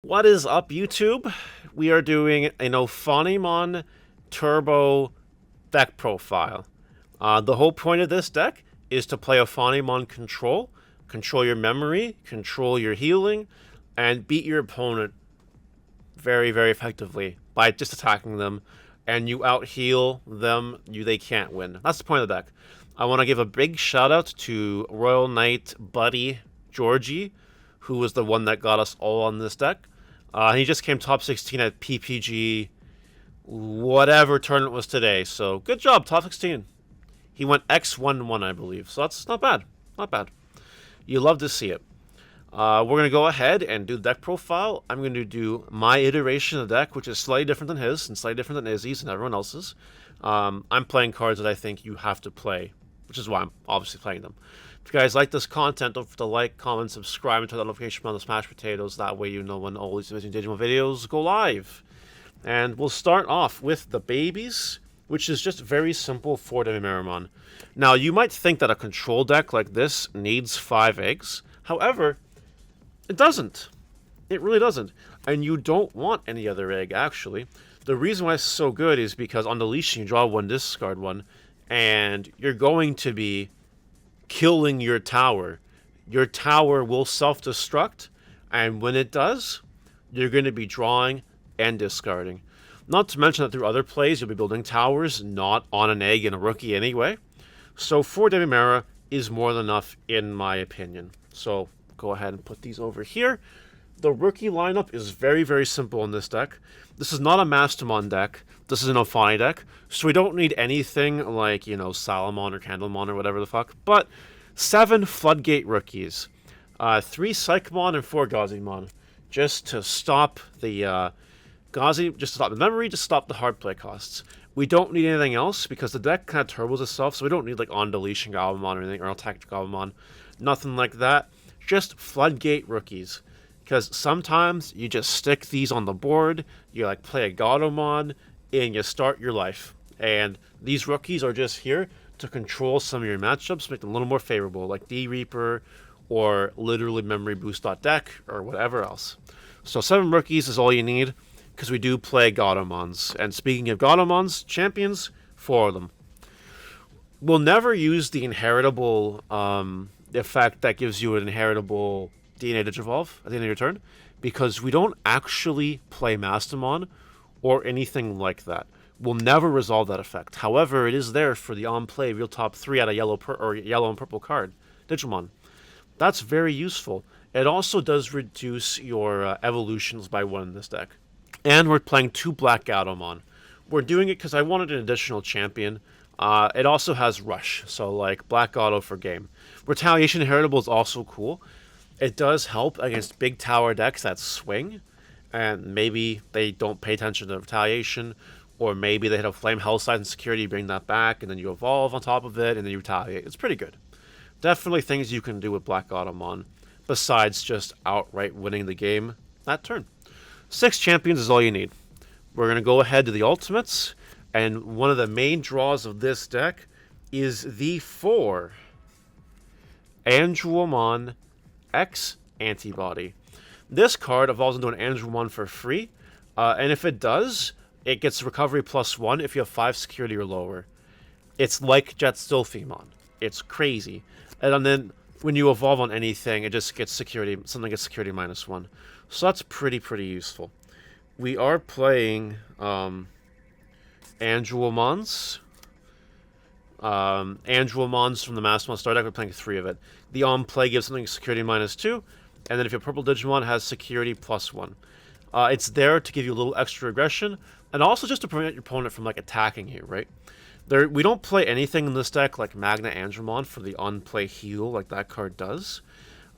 What is up, YouTube? We are doing an Ophanimon Turbo deck profile. The whole point of this deck is to play Ophanimon control your memory, control your healing, and beat your opponent very, very effectively by just attacking them. And you out-heal them, they can't win. That's the point of the deck. I want to give a big shout-out to Royal Knight Buddy Georgie, who was the one that got us all on this deck. He just came top 16 at PPG, whatever tournament was today. So good job, top 16. He went X1-1, I believe. So that's not bad. Not bad. You love to see it. We're going to go ahead and do the deck profile. I'm going to do my iteration of the deck, which is slightly different than his and slightly different than Izzy's and everyone else's. I'm playing cards that I think you have to play, which is why I'm obviously playing them. If you guys like this content, don't forget to like, comment, subscribe, and turn on the notification bell on the smash potatoes. That way you know when all these amazing Digimon videos go live. And we'll start off with the babies, which is just very simple for Marimon. Now, you might think that a control deck like this needs 5 eggs. However, it doesn't. It really doesn't. And you don't want any other egg, actually. The reason why it's so good is because on deletion, you draw 1, discard 1, and you're going to be killing your tower. Your tower will self-destruct, and when it does, you're going to be drawing and discarding. Not to mention that through other plays, you'll be building towers, not on an egg and a rookie anyway. So 4 Demimera is more than enough, in my opinion. So go ahead and put these over here. The rookie lineup is very, very simple in this deck. This is not a Mastermon deck. This is an Ophani deck. So we don't need anything like, you know, Salamon or Candlemon or whatever the fuck. But 7 Floodgate rookies. 3 Psychmon and 4 Gazimon. Just to stop the just to stop the memory, to stop the hard play costs. We don't need anything else because the deck kind of turbos itself, so we don't need like on deletion Gabumon or anything, or attack Gabumon. Nothing like that. Just Floodgate rookies. Because sometimes you just stick these on the board, you like play a Godamon, and you start your life. And these rookies are just here to control some of your matchups, make them a little more favorable, like D-Reaper, or literally Memory Boost deck, or whatever else. So 7 rookies is all you need, because we do play Godamons. And speaking of Godamons, champions, 4 of them. We'll never use the inheritable effect that gives you an inheritable DNA Digivolve at the end of your turn, because we don't actually play Mastermon or anything like that. We'll never resolve that effect. However, it is there for the on-play real top 3 out of yellow and purple card, Digimon. That's very useful. It also does reduce your evolutions by 1 in this deck. And we're playing 2 Black Gatomon. We're doing it because I wanted an additional champion. It also has Rush, so like Black Gato for game. Retaliation Inheritable is also cool. It does help against big tower decks that swing, and maybe they don't pay attention to retaliation, or maybe they hit a flame health side and security, you bring that back, and then you evolve on top of it, and then you retaliate. It's pretty good. Definitely things you can do with Black Automon, besides just outright winning the game that turn. 6 champions is all you need. We're going to go ahead to the ultimates, and one of the main draws of this deck is the 4 Angelmon X Antibody. This card evolves into an Angelmon for free, and if it does, it gets recovery +1 if you have 5 security or lower. It's like Jet Stilphemon. It's crazy. And then when you evolve on anything, it just gets security, something gets security -1. So that's pretty useful. We are playing Angelmons. Angelmons from the Mastermon Star deck, we're playing 3 of it. The on-play gives something security -2, and then if your purple Digimon has security +1. It's there to give you a little extra aggression, and also just to prevent your opponent from like attacking you, right? We don't play anything in this deck like Magna Angelmon for the on-play heal like that card does.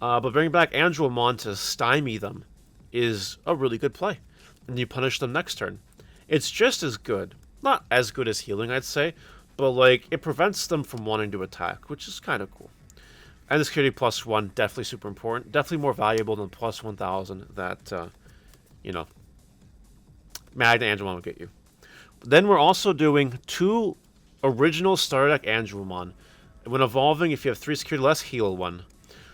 But bringing back Angelmon to stymie them is a really good play. And you punish them next turn. It's just as good. Not as good as healing, I'd say, but like it prevents them from wanting to attack, which is kind of cool. And the security +1, definitely super important. Definitely more valuable than +1000 that, you know, Magna Angelmon will get you. Then we're also doing 2 original Star Deck Angelmon. When evolving, if you have 3 security less, heal 1.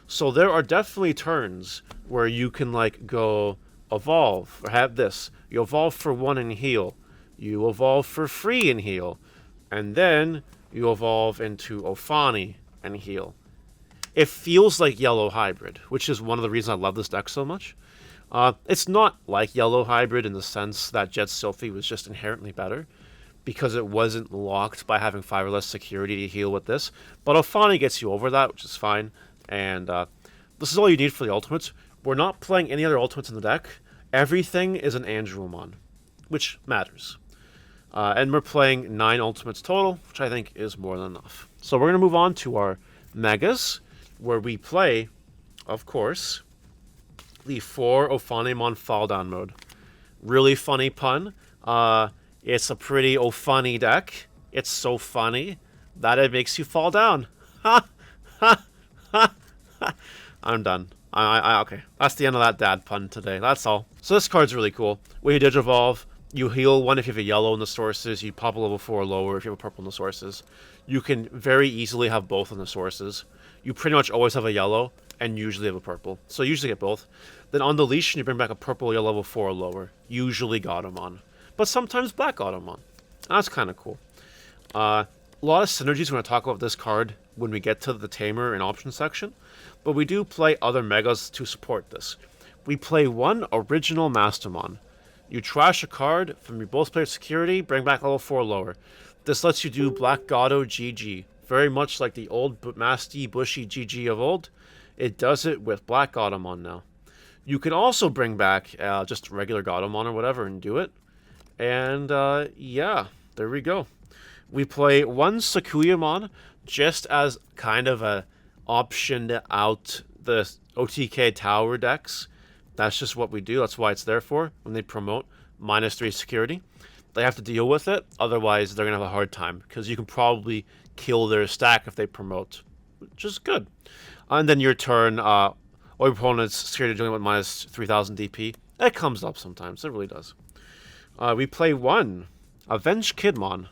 So there are definitely turns where you can like go evolve, or have this. You evolve for 1 and heal. You evolve for free and heal. And then you evolve into Ophani and heal. It feels like Yellow Hybrid, which is one of the reasons I love this deck so much. It's not like Yellow Hybrid in the sense that Jet Sylphie was just inherently better, because it wasn't locked by having 5 or less security to heal with this. But Ophani gets you over that, which is fine. And this is all you need for the ultimates. We're not playing any other ultimates in the deck. Everything is an Andromon, which matters. And we're playing 9 ultimates total, which I think is more than enough. So we're going to move on to our Megas, where we play, of course, the 4 Ophanimon Falldown mode. Really funny pun. It's a pretty funny deck. It's so funny that it makes you fall down. Ha! Ha! Ha! Ha! I'm done. Okay. That's the end of that dad pun today. That's all. So this card's really cool. When you Digivolve, you heal 1 if you have a yellow in the sources. You pop a level 4 or lower if you have a purple in the sources. You can very easily have both in the sources. You pretty much always have a yellow and usually have a purple. So you usually get both. Then on deletion, you bring back a purple yellow level 4 or lower. Usually Gautamon. But sometimes Black Gautamon. That's kind of cool. A lot of synergies. We're going to talk about this card when we get to the Tamer and option section. But we do play other Megas to support this. We play 1 original Mastamon. You trash a card from your both player security, bring back level 4 or lower. This lets you do Black Gato GG. Very much like the old Masty Bushy GG of old. It does it with Black Gautamon now. You can also bring back just regular Gautamon or whatever and do it. And yeah, there we go. We play 1 Sakuyamon just as kind of a optioned out the OTK tower decks. That's just what we do. That's why it's there for. When they promote -3 security, they have to deal with it. Otherwise, they're going to have a hard time, because you can probably kill their stack if they promote, which is good. And then your turn, all your opponents security dealing with -3000 DP. It comes up sometimes. It really does. We play 1 Avenged Kidmon.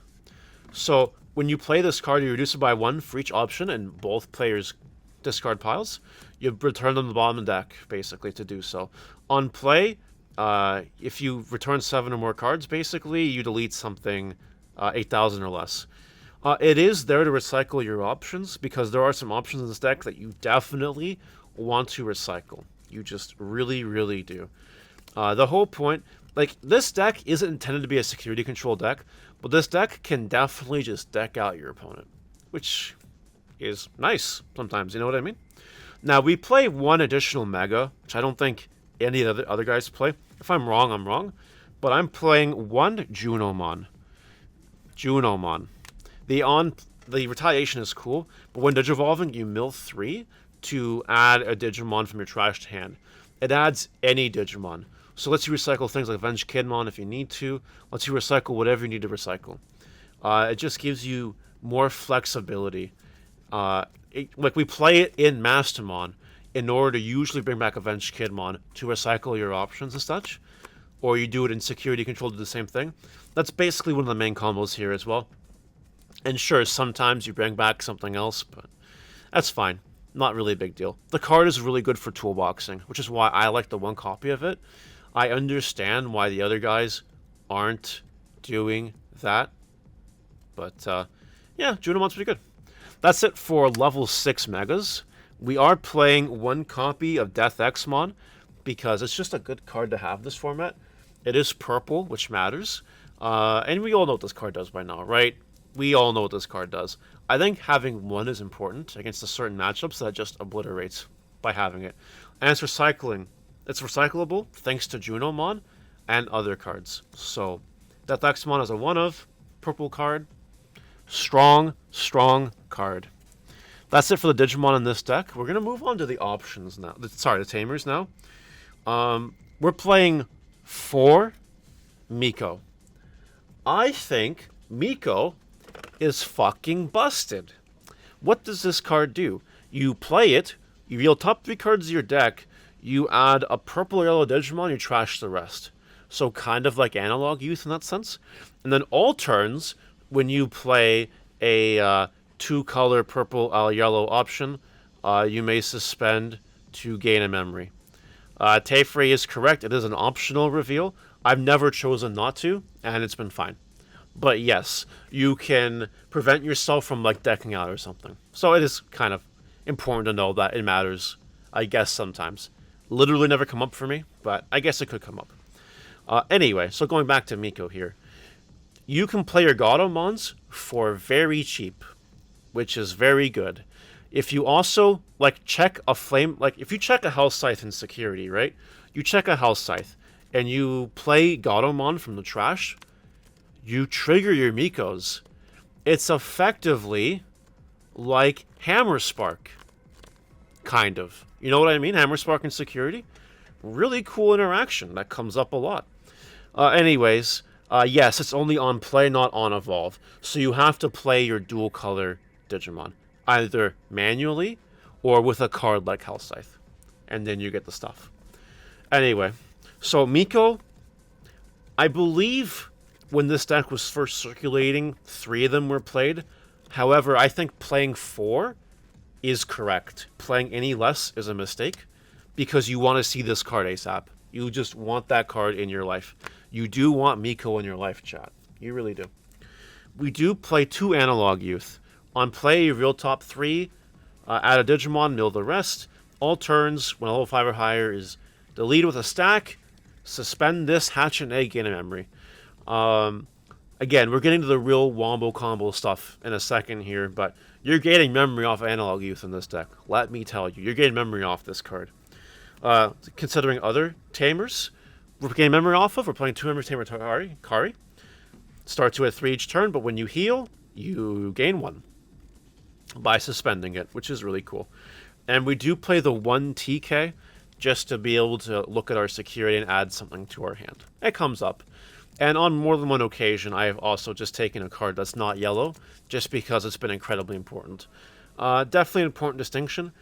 So when you play this card, you reduce it by 1 for each option, and both players discard piles. You return them to the bottom of the deck, basically, to do so. On play, if you return 7 or more cards, basically, you delete something 8,000 or less. It is there to recycle your options, because there are some options in this deck that you definitely want to recycle. You just really, really do. The whole point, like, this deck isn't intended to be a security control deck, but this deck can definitely just deck out your opponent, which is nice sometimes, you know what I mean? Now, we play 1 additional Mega, which I don't think any of the other guys play. If I'm wrong, I'm wrong. But I'm playing 1 Junomon. Junomon. The retaliation is cool, but when Digivolving, you mill 3 to add a Digimon from your trashed hand. It adds any Digimon. So it lets you recycle things like Avenged Kidmon if you need to. Lets you recycle whatever you need to recycle. It just gives you more flexibility. Like, we play it in Mastamon in order to usually bring back Avenged Kidmon to recycle your options and such. Or you do it in security control to do the same thing. That's basically one of the main combos here as well. And sure, sometimes you bring back something else, but that's fine. Not really a big deal. The card is really good for toolboxing, which is why I like the 1 copy of it. I understand why the other guys aren't doing that. But, yeah, Junomon's pretty good. That's it for level 6 Megas. We are playing 1 copy of Death Xmon, because it's just a good card to have this format. It is purple, which matters. And we all know what this card does by now, right? We all know what this card does. I think having 1 is important against a certain matchups that it just obliterates by having it. And it's recycling. It's recyclable thanks to Junomon and other cards. So, Death Xmon is a 1 of, purple card. Strong, strong card. That's it for the Digimon in this deck. We're going to move on to the options now. The Tamers now. We're playing 4 Miko. I think Miko is fucking busted. What does this card do? You play it, you reveal top 3 cards of your deck, you add a purple or yellow Digimon, you trash the rest. So kind of like Analog Youth in that sense. And then all turns, when you play a 2-color purple yellow option, you may suspend to gain a memory. Teferi is correct. It is an optional reveal. I've never chosen not to, and it's been fine. But yes, you can prevent yourself from like decking out or something. So it is kind of important to know that it matters, I guess, sometimes. Literally never come up for me, but I guess it could come up. Anyway, so going back to Miko here. You can play your Godomons for very cheap, which is very good. If you also, like, check a flame... Like, if you check a Health Scythe in security, right? You check a Health Scythe, and you play Godomon from the trash, you trigger your Mikos. It's effectively like Hammer Spark. Kind of. You know what I mean? Hammer Spark in security? Really cool interaction. That comes up a lot. Anyways, yes, it's only on play, not on evolve. So you have to play your dual color Digimon. Either manually or with a card like Health Scythe. And then you get the stuff. Anyway, so Miko, I believe when this deck was first circulating, 3 of them were played. However, I think playing 4 is correct. Playing any less is a mistake because you want to see this card ASAP. You just want that card in your life. You do want Miko in your life, chat. You really do. We do play 2 Analog Youth. On play, you reveal top 3, add a Digimon, mill the rest. All turns, when a level 5 or higher, is delete with a stack, suspend this, hatch an egg, gain a memory. Again, we're getting to the real wombo combo stuff in a second here, but you're getting memory off Analog Youth in this deck. Let me tell you, you're getting memory off this card. Considering other Tamers, we're getting memory off of, we're playing 2 Memory Tamer Kari. Starts you at 3 each turn, but when you heal, you gain 1 by suspending it, which is really cool. And we do play the 1 TK just to be able to look at our security and add something to our hand. It comes up. And on more than one occasion, I have also just taken a card that's not yellow, just because it's been incredibly important. Definitely an important distinction.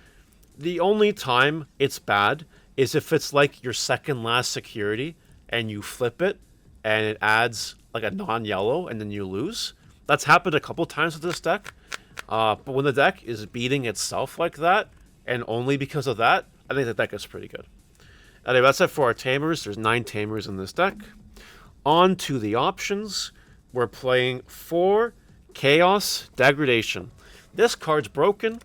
The only time it's bad is if it's like your second last security, and you flip it, and it adds like a non-yellow, and then you lose. That's happened a couple times with this deck. But when the deck is beating itself like that, and only because of that, I think the deck is pretty good. Anyway, that's it for our Tamers. There's 9 Tamers in this deck. On to the options. We're playing 4 Chaos Degradation. This card's broken.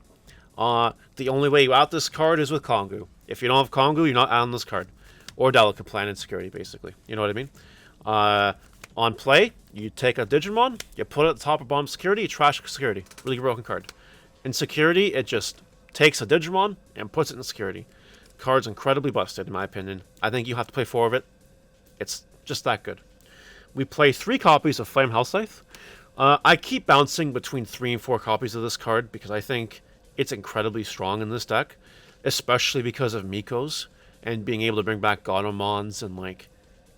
The only way you out this card is with Kongu. If you don't have Kongu, you're not out on this card. Or Delicate Plan in security, basically. You know what I mean? On play, you take a Digimon, you put it at the top of bottom security, you trash security. Really broken card. In security, it just takes a Digimon and puts it in security. Card's incredibly busted, in my opinion. I think you have to play 4 of it. It's just that good. We play 3 copies of Flame Health Scythe. I keep bouncing between 3 and 4 copies of this card because I think it's incredibly strong in this deck, especially because of Miko's and being able to bring back Godomons and like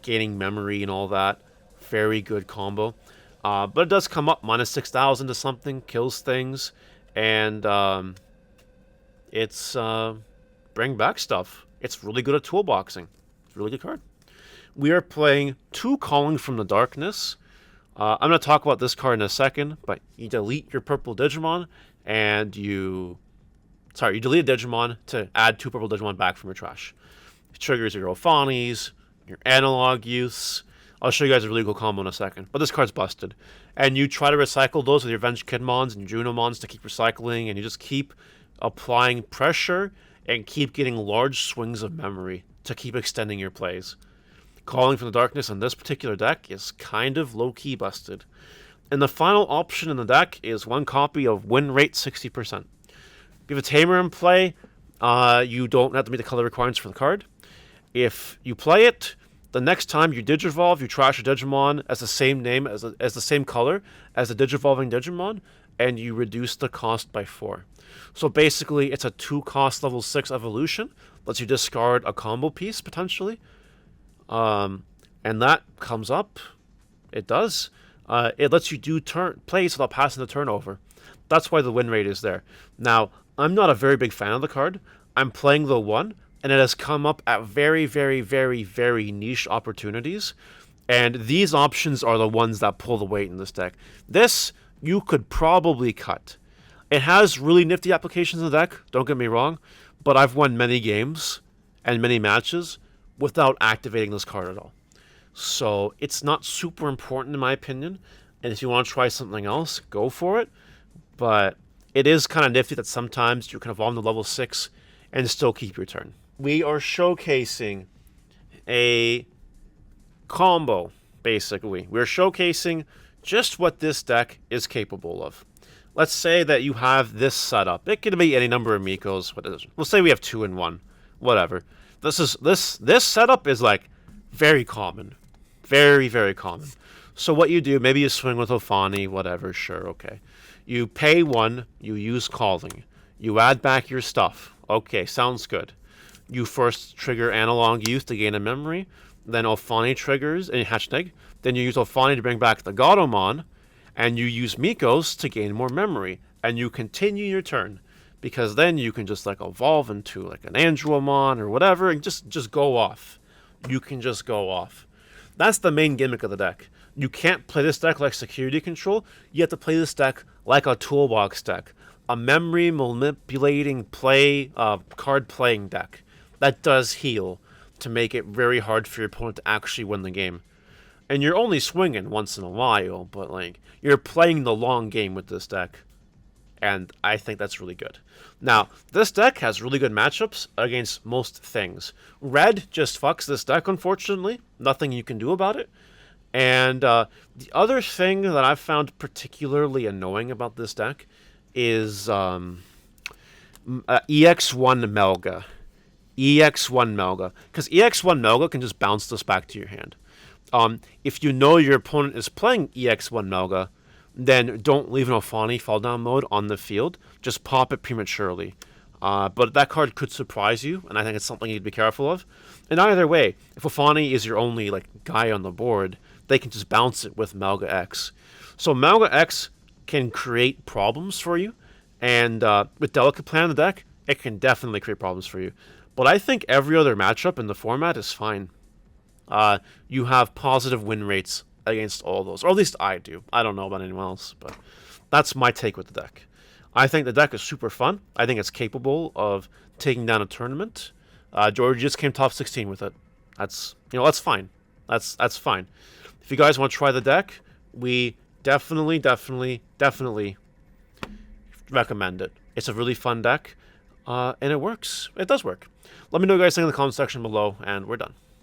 gaining memory and all that. Very good combo. But it does come up minus 6,000 to something, kills things, and it's bring back stuff. It's really good at toolboxing. It's a really good card. We are playing 2 Calling from the Darkness. I'm going to talk about this card in a second, but you delete your purple Digimon, and you delete a Digimon to add 2 purple Digimon back from your trash. It triggers your Ophanis, your Analog Youths. I'll show you guys a really cool combo in a second, but this card's busted. And you try to recycle those with your Venge Kidmons and Junomons to keep recycling, and you just keep applying pressure and keep getting large swings of memory to keep extending your plays. Calling from the Darkness in this particular deck is kind of low-key busted. And the final option in the deck is 1 copy of Win Rate 60%. If you have a Tamer in play, you don't have to meet the color requirements for the card. If you play it, the next time you Digivolve, you trash a Digimon as the same name, as the same color as the Digivolving Digimon, and you reduce the cost by 4. So basically, it's a 2-cost level 6 evolution. Lets you discard a combo piece, potentially. And that comes up. It does. It lets you do plays without passing the turnover. That's why the win rate is there. Now, I'm not a very big fan of the card. I'm playing the 1, and it has come up at very, very, very, very niche opportunities. And these options are the ones that pull the weight in this deck. This, you could probably cut. It has really nifty applications in the deck, don't get me wrong, but I've won many games, and many matches without activating this card at all. So it's not super important in my opinion. And if you want to try something else, go for it. But it is kind of nifty that sometimes you can evolve to level 6 and still keep your turn. We are showcasing a combo, basically. We're showcasing just what this deck is capable of. Let's say that you have this setup. It could be any number of Mikos. We'll say we have 2 in 1. Whatever. This setup is like very common. Very, very common. So what you do, maybe you swing with Ophani, whatever, sure, okay. You pay 1, you use Calling. You add back your stuff. Okay, sounds good. You first trigger Analog Youth to gain a memory, then Ophani triggers and hatch an egg. Then you use Ophani to bring back the Godomon, and you use Mikos to gain more memory. And you continue your turn, because then you can just like evolve into like an Andromon or whatever, and just go off. You can just go off. That's the main gimmick of the deck. You can't play this deck like security control. You have to play this deck like a toolbox deck. A memory manipulating card playing deck that does heal to make it very hard for your opponent to actually win the game. And you're only swinging once in a while, but like you're playing the long game with this deck. And I think that's really good. Now, this deck has really good matchups against most things. Red just fucks this deck, unfortunately. Nothing you can do about it. And the other thing that I've found particularly annoying about this deck is EX1 Melga. EX1 Melga. Because EX1 Melga can just bounce this back to your hand. If you know your opponent is playing EX1 Melga, then don't leave an Ophani Falldown mode on the field. Just pop it prematurely. But that card could surprise you, and I think it's something you'd be careful of. And either way, if Ophani is your only like guy on the board, they can just bounce it with Melga X. So Melga X can create problems for you, and with Delicate Plan in the deck, it can definitely create problems for you. But I think every other matchup in the format is fine. You have positive win rates against all those, or at least I do. I don't know about anyone else, but that's my take with the deck. I think the deck is super fun. I think it's capable of taking down a tournament. George just came top 16 with it. That's fine. That's fine. If you guys want to try the deck, we definitely recommend it. It's a really fun deck, and it works. It does work. Let me know what you guys think in the comment section below, and we're done.